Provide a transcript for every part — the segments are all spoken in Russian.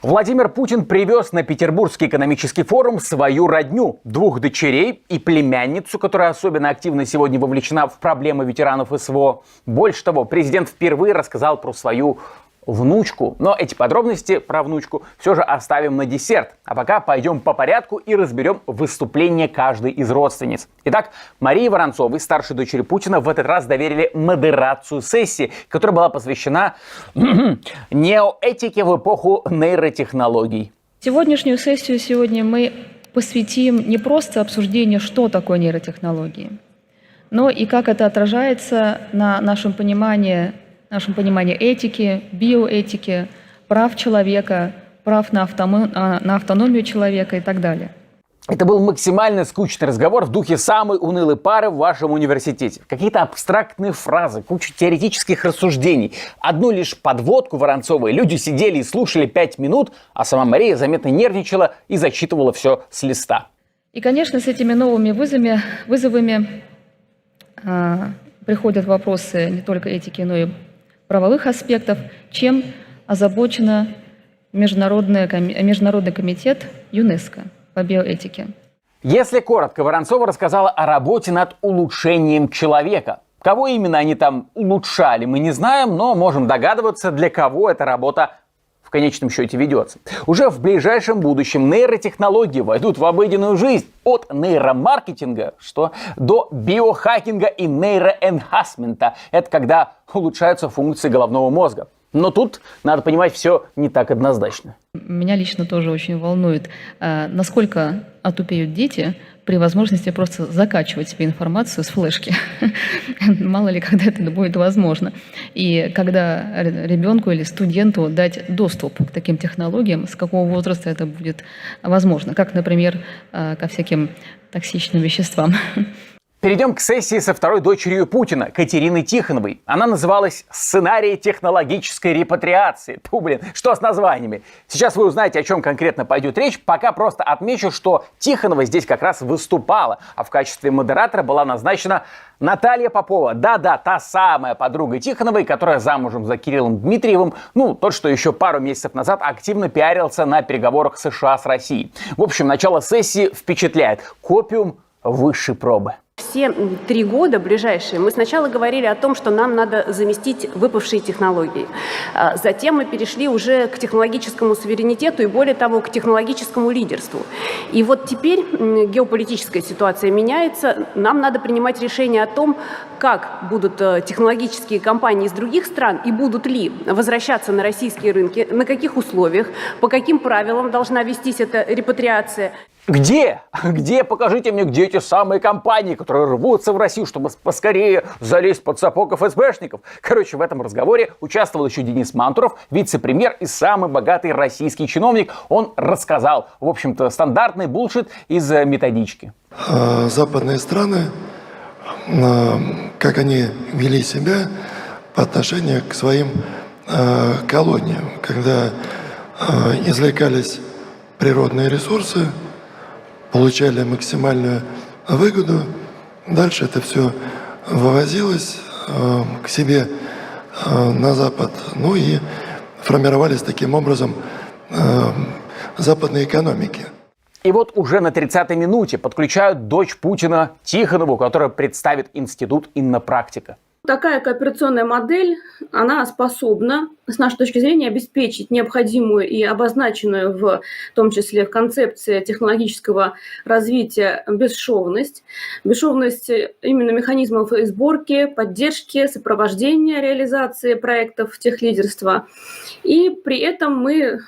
Владимир Путин привез на Петербургский экономический форум свою родню, 2 дочерей и племянницу, которая особенно активно сегодня вовлечена в проблемы ветеранов СВО. Больше того, президент впервые рассказал про свою внучку. Но эти подробности про внучку все же оставим на десерт. А пока пойдем по порядку и разберем выступление каждой из родственниц. Итак, Марии Воронцовой, старшей дочери Путина, в этот раз доверили модерацию сессии, которая была посвящена неоэтике в эпоху нейротехнологий. Сегодняшнюю сессию мы посвятим не просто обсуждению, что такое нейротехнологии, но и как это отражается на нашем понимании этики, биоэтики, прав человека, прав на автономию человека и так далее. Это был максимально скучный разговор в духе самой унылой пары в вашем университете. Какие-то абстрактные фразы, куча теоретических рассуждений. Одну лишь подводку Воронцовой люди сидели и слушали 5 минут, а сама Мария заметно нервничала и зачитывала все с листа. И, конечно, с этими новыми вызовами приходят вопросы не только этики, но и правовых аспектов, чем озабочен Международный комитет ЮНЕСКО по биоэтике. Если коротко, Воронцова рассказала о работе над улучшением человека. Кого именно они там улучшали, мы не знаем, но можем догадываться, для кого эта работа в конечном счете ведется. Уже в ближайшем будущем нейротехнологии войдут в обыденную жизнь от нейромаркетинга до биохакинга и нейроэнхансмента. Это когда улучшаются функции головного мозга. Но тут, надо понимать, все не так однозначно. Меня лично тоже очень волнует, насколько отупеют дети при возможности просто закачивать себе информацию с флешки. Мало ли, когда это будет возможно. И когда ребенку или студенту дать доступ к таким технологиям, с какого возраста это будет возможно. Как, например, ко всяким токсичным веществам. Перейдем к сессии со второй дочерью Путина, Катериной Тихоновой. Она называлась «Сценарий технологической репатриации». Что с названиями? Сейчас вы узнаете, о чем конкретно пойдет речь. Пока просто отмечу, что Тихонова здесь как раз выступала, а в качестве модератора была назначена Наталья Попова. Да-да, та самая подруга Тихоновой, которая замужем за Кириллом Дмитриевым, тот, что еще пару месяцев назад активно пиарился на переговорах США с Россией. В общем, начало сессии впечатляет. Копиум высшей пробы. Все 3 года ближайшие мы сначала говорили о том, что нам надо заместить выпавшие технологии. Затем мы перешли уже к технологическому суверенитету и, более того, к технологическому лидерству. И вот теперь геополитическая ситуация меняется. Нам надо принимать решение о том, как будут технологические компании из других стран и будут ли возвращаться на российские рынки, на каких условиях, по каким правилам должна вестись эта репатриация. Где? Покажите мне, где эти самые компании, которые рвутся в Россию, чтобы поскорее залезть под сапог ФСБшников. Короче, в этом разговоре участвовал еще Денис Мантуров, вице-премьер и самый богатый российский чиновник. Он рассказал, в общем-то, стандартный булшит из методички. Западные страны, как они вели себя по отношению к своим колониям, когда извлекались природные ресурсы, получали максимальную выгоду. Дальше это все вывозилось к себе на Запад. И формировались таким образом западные экономики. И вот уже на 30-й минуте подключают дочь Путина Тихонову, которая представит институт иннопрактика. Такая кооперационная модель, она способна, с нашей точки зрения, обеспечить необходимую и обозначенную в том числе в концепции технологического развития бесшовность. Бесшовность именно механизмов сборки, поддержки, сопровождения реализации проектов техлидерства. И при этом мы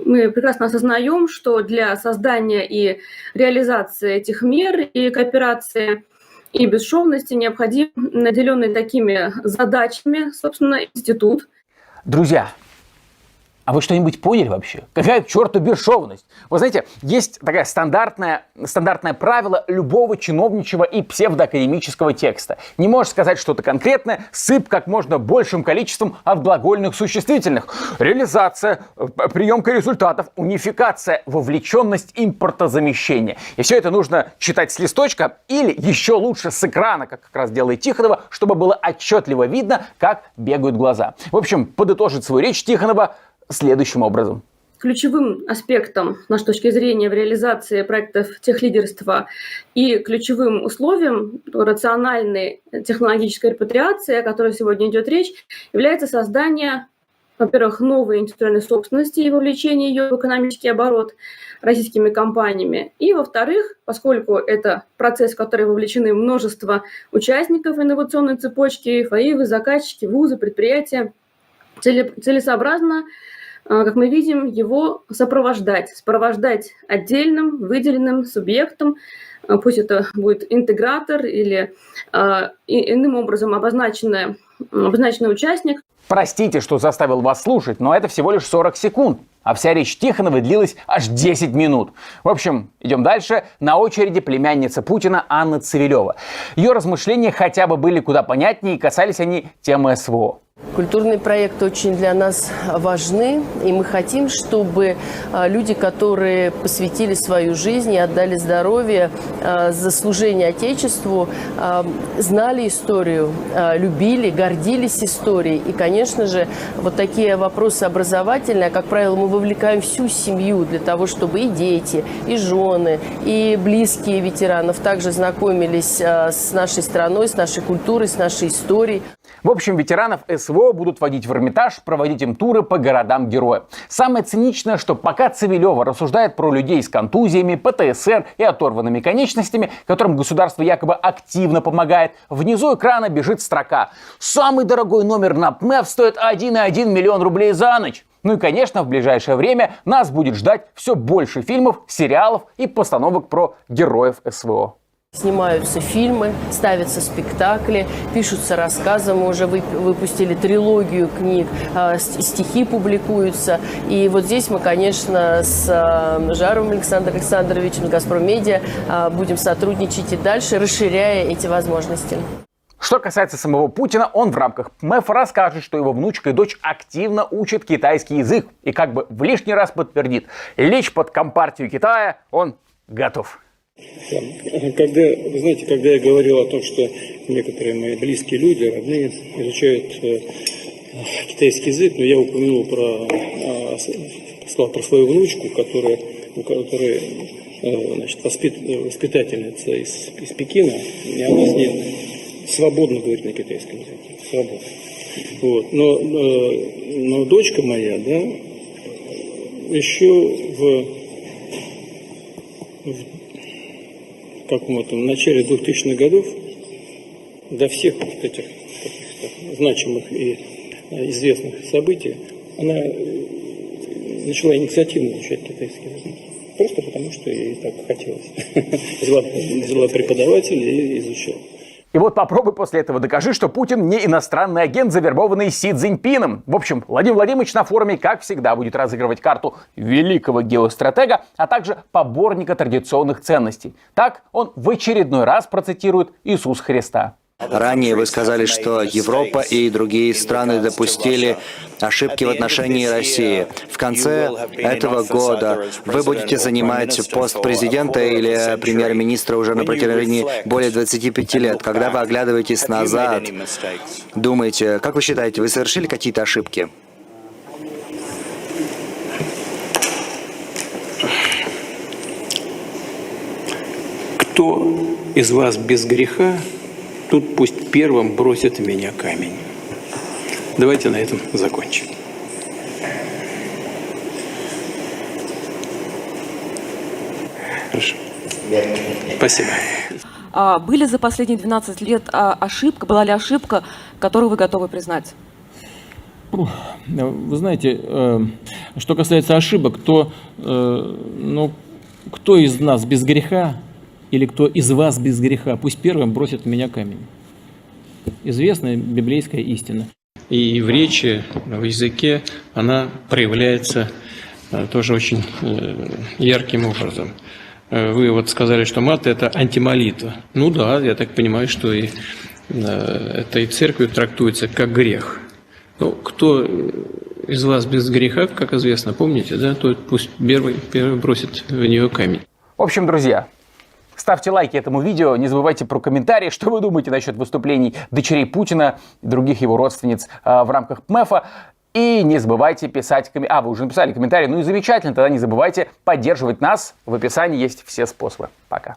прекрасно осознаем, что для создания и реализации этих мер и кооперации и бесшовности необходим наделенный такими задачами, собственно, институт. Друзья, а вы что-нибудь поняли вообще? Какая к черту бесшовность? Вы знаете, есть такое стандартное правило любого чиновничьего и псевдоакадемического текста. Не можешь сказать что-то конкретное, сыпь как можно большим количеством отглагольных существительных. Реализация, приемка результатов, унификация, вовлеченность, импортозамещение. И все это нужно читать с листочка или еще лучше с экрана, как раз делает Тихонова, чтобы было отчетливо видно, как бегают глаза. В общем, подытожит свою речь Тихонова следующим образом. ключевым аспектом, с нашей точки зрения, в реализации проектов техлидерства и ключевым условием рациональной технологической репатриации, о которой сегодня идет речь, является создание, во-первых, новой интеллектуальной собственности и вовлечение ее в экономический оборот российскими компаниями. И, во-вторых, поскольку это процесс, в который вовлечены множество участников инновационной цепочки, ФАИВы, заказчики, вузы, предприятия, целесообразно, как мы видим, его сопровождать отдельным, выделенным субъектом, пусть это будет интегратор или иным образом обозначенный участник. Простите, что заставил вас слушать, но это всего лишь 40 секунд. А вся речь Тихоновой длилась аж 10 минут. В общем, идем дальше. На очереди племянница Путина Анна Цивилева. Ее размышления хотя бы были куда понятнее, и касались они темы СВО. Культурные проекты очень для нас важны, и мы хотим, чтобы люди, которые посвятили свою жизнь и отдали здоровье за служение Отечеству, знали историю, любили, гордились историей. И, конечно же, вот такие вопросы образовательные, как правило, мы вовлекаем всю семью для того, чтобы и дети, и жены, и близкие ветеранов также знакомились с нашей страной, с нашей культурой, с нашей историей. В общем, ветеранов СВО будут водить в Эрмитаж, проводить им туры по городам героя. Самое циничное, что пока Цивилева рассуждает про людей с контузиями, ПТСР и оторванными конечностями, которым государство якобы активно помогает, внизу экрана бежит строка: «Самый дорогой номер на ПМЭФ стоит 1,1 миллион рублей за ночь». Ну и, конечно, в ближайшее время нас будет ждать все больше фильмов, сериалов и постановок про героев СВО. Снимаются фильмы, ставятся спектакли, пишутся рассказы. Мы уже выпустили трилогию книг, стихи публикуются. И вот здесь мы, конечно, с Жаровым Александром Александровичем, с «Газпром Медиа» будем сотрудничать и дальше, расширяя эти возможности. Что касается самого Путина, он в рамках ПМЭФ расскажет, что его внучка и дочь активно учат китайский язык. И как бы в лишний раз подтвердит: лечь под компартию Китая он готов. Когда, вы знаете, когда я говорил о том, что некоторые мои близкие люди, родные, изучают китайский язык, но я упомянул про свою внучку, которая значит, воспитательница из Пекина, и она с ней свободно говорит на китайском языке. Свободно. Вот. Но дочка моя, да, еще в начале 2000-х годов до всех этих значимых и известных событий она начала инициативно изучать китайский язык. Просто потому, что ей так хотелось. Взяла преподавателя и изучала. И вот попробуй после этого докажи, что Путин не иностранный агент, завербованный Си Цзиньпином. В общем, Владимир Владимирович на форуме, как всегда, будет разыгрывать карту великого геостратега, а также поборника традиционных ценностей. Так он в очередной раз процитирует Иисуса Христа. Ранее вы сказали, что Европа и другие страны допустили ошибки в отношении России. В конце этого года вы будете занимать пост президента или премьер-министра уже на протяжении более 25 лет. Когда вы оглядываетесь назад, думаете, как вы считаете, вы совершили какие-то ошибки? Кто из вас без греха, тут пусть первым бросит в меня камень. Давайте на этом закончим. Хорошо. Спасибо. Были за последние 12 лет была ли ошибка, которую вы готовы признать? Вы знаете, что касается ошибок, то кто из нас без греха, или кто из вас без греха, пусть первым бросит в меня камень. Известная библейская истина. И в речи, в языке она проявляется тоже очень ярким образом. Вы вот сказали, что мат – это антимолитва. Ну да, я так понимаю, что и это и церковью трактуется как грех. Ну, кто из вас без греха, как известно, помните, да, то пусть первый бросит в нее камень. В общем, друзья, ставьте лайки этому видео, не забывайте про комментарии, что вы думаете насчет выступлений дочерей Путина и других его родственниц в рамках ПМЭФа. И не забывайте писать комментарии. А, вы уже написали комментарий. Ну и замечательно. Тогда не забывайте поддерживать нас. В описании есть все способы. Пока.